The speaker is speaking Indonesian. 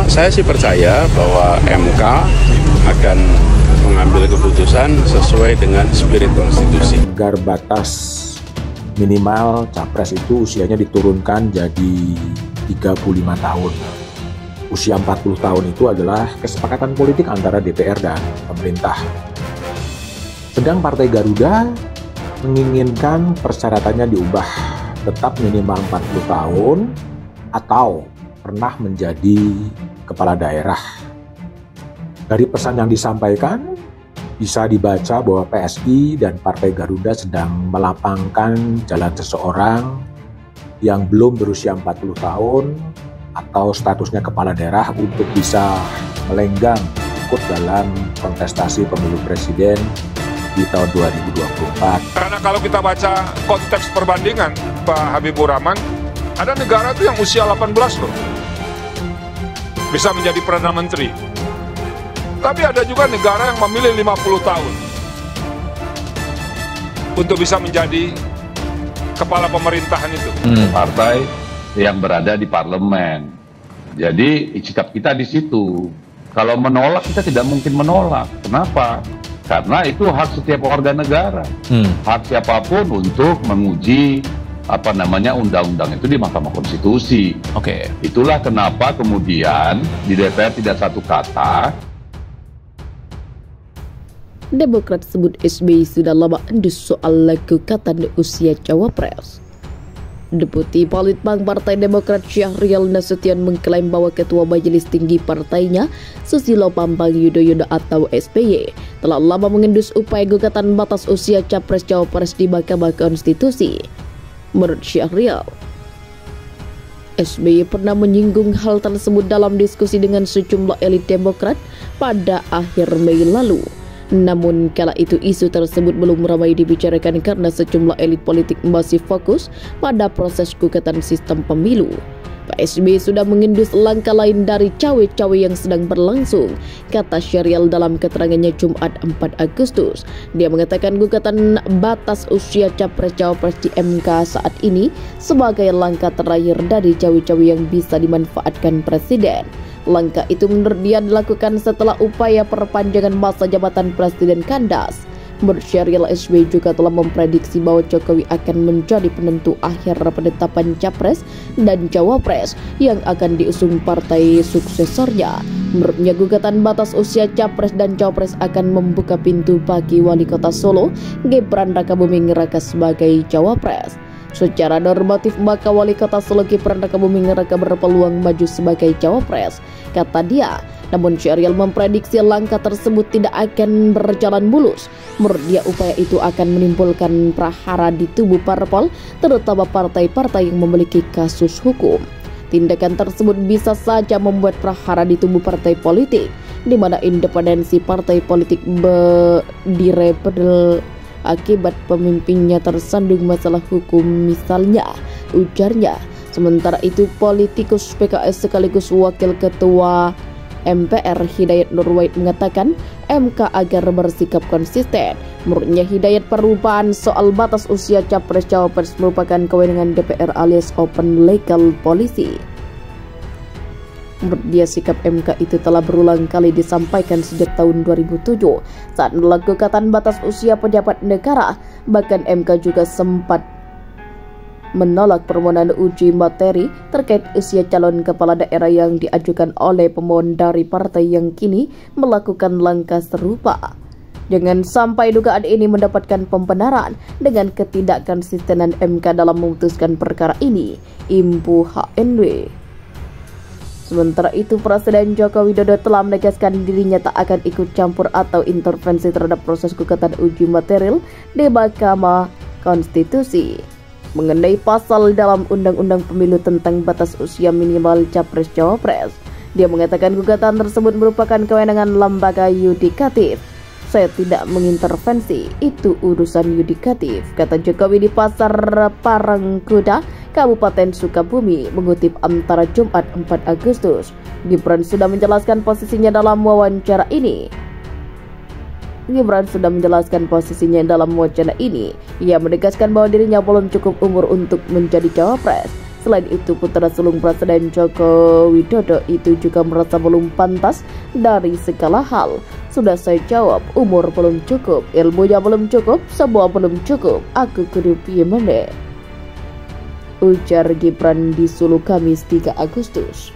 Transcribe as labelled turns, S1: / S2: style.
S1: Saya sih percaya bahwa MK akan mengambil keputusan sesuai dengan spirit konstitusi.
S2: Agar batas minimal capres itu usianya diturunkan jadi 35 tahun. Usia 40 tahun itu adalah kesepakatan politik antara DPR dan pemerintah. Sedang Partai Garuda menginginkan persyaratannya diubah, tetap minimal 40 tahun atau pernah menjadi kepala daerah. Dari pesan yang disampaikan, bisa dibaca bahwa PSI dan Partai Garuda sedang melapangkan jalan seseorang yang belum berusia 40 tahun atau statusnya kepala daerah untuk bisa melenggang ikut dalam kontestasi pemilu presiden di tahun 2024.
S3: Karena kalau kita baca konteks perbandingan Pak Habibur Rahman, ada negara tuh yang usia 18 loh bisa menjadi Perdana Menteri. Tapi ada juga negara yang memilih 50 tahun untuk bisa menjadi kepala pemerintahan itu.
S4: Partai yang berada di parlemen. Jadi sikap kita di situ. Kalau menolak kita tidak mungkin menolak. Kenapa? Karena itu hak setiap warga negara. Hak siapapun untuk menguji undang-undang itu di Mahkamah Konstitusi.
S5: Oke.
S4: Itulah kenapa kemudian di DPR tidak satu kata.
S6: Demokrat sebut SBY sudah lama endus soal gugatan usia cawapres. Deputi Politbang Partai Demokrat Syahrial Nasution mengklaim bahwa Ketua Majelis Tinggi partainya Susilo Bambang Yudhoyono atau SBY telah lama mengendus upaya gugatan batas usia capres-cawapres di Mahkamah Konstitusi. Menurut Syahrial, SBY pernah menyinggung hal tersebut dalam diskusi dengan sejumlah elit Demokrat pada akhir Mei lalu. Namun kala itu isu tersebut belum ramai dibicarakan karena sejumlah elit politik masih fokus pada proses gugatan sistem pemilu. Pak SBY sudah mengendus langkah lain dari cawe-cawe yang sedang berlangsung, kata Syahrial dalam keterangannya Jumat 4 Agustus. Dia mengatakan gugatan batas usia capres-cawapres di MK saat ini sebagai langkah terakhir dari cawe-cawe yang bisa dimanfaatkan Presiden. Langkah itu menurut dia dilakukan setelah upaya perpanjangan masa jabatan Presiden kandas. Menurut Syahrial, SBY juga telah memprediksi bahwa Jokowi akan menjadi penentu akhir penetapan capres dan cawapres yang akan diusung partai suksesornya. Menurutnya gugatan batas usia capres dan cawapres akan membuka pintu bagi Wali Kota Solo Gibran Rakabuming Raka sebagai cawapres. Secara normatif maka Wali Kota Solo Gibran Rakabuming Raka berpeluang maju sebagai cawapres, kata dia. Namun Syahrial memprediksi langkah tersebut tidak akan berjalan mulus. Menurut dia upaya itu akan menimbulkan prahara di tubuh parpol, terutama partai-partai yang memiliki kasus hukum. Tindakan tersebut bisa saja membuat prahara di tubuh partai politik, di mana independensi partai politik direbel akibat pemimpinnya tersandung masalah hukum misalnya, ujarnya. Sementara itu politikus PKS sekaligus wakil ketua MPR Hidayat Nurwahid mengatakan MK agar bersikap konsisten. Menurutnya Hidayat, perubahan soal batas usia capres-cawapres merupakan kewenangan DPR alias open legal policy. Menurut dia sikap MK itu telah berulang kali disampaikan sejak tahun 2007 saat menolak gugatan batas usia pejabat negara. Bahkan MK juga sempat menolak permohonan uji materi terkait usia calon kepala daerah yang diajukan oleh pemohon dari partai yang kini melakukan langkah serupa. Jangan sampai dugaan ini mendapatkan pembenaran dengan ketidakkonsistenan MK dalam memutuskan perkara ini, imbu HNW. Sementara itu, Presiden Joko Widodo telah menegaskan dirinya tak akan ikut campur atau intervensi terhadap proses gugatan uji material di Mahkamah Konstitusi mengenai pasal dalam Undang-Undang Pemilu tentang batas usia minimal capres-cawapres. Dia mengatakan gugatan tersebut merupakan kewenangan lembaga yudikatif. Saya tidak mengintervensi, itu urusan yudikatif, kata Jokowi di Pasar Parangkuda, Kabupaten Sukabumi, mengutip Antara Jumat 4 Agustus. Gibran sudah menjelaskan posisinya dalam wawancara ini. Ia menegaskan bahwa dirinya belum cukup umur untuk menjadi cawapres. Selain itu, putra sulung Presiden Joko Widodo itu juga merasa belum pantas dari segala hal. Sudah saya jawab, umur belum cukup, ilmunya belum cukup, semua belum cukup. Aku kudu piye meneh, ujar Gibran di Solo Kamis 3 Agustus.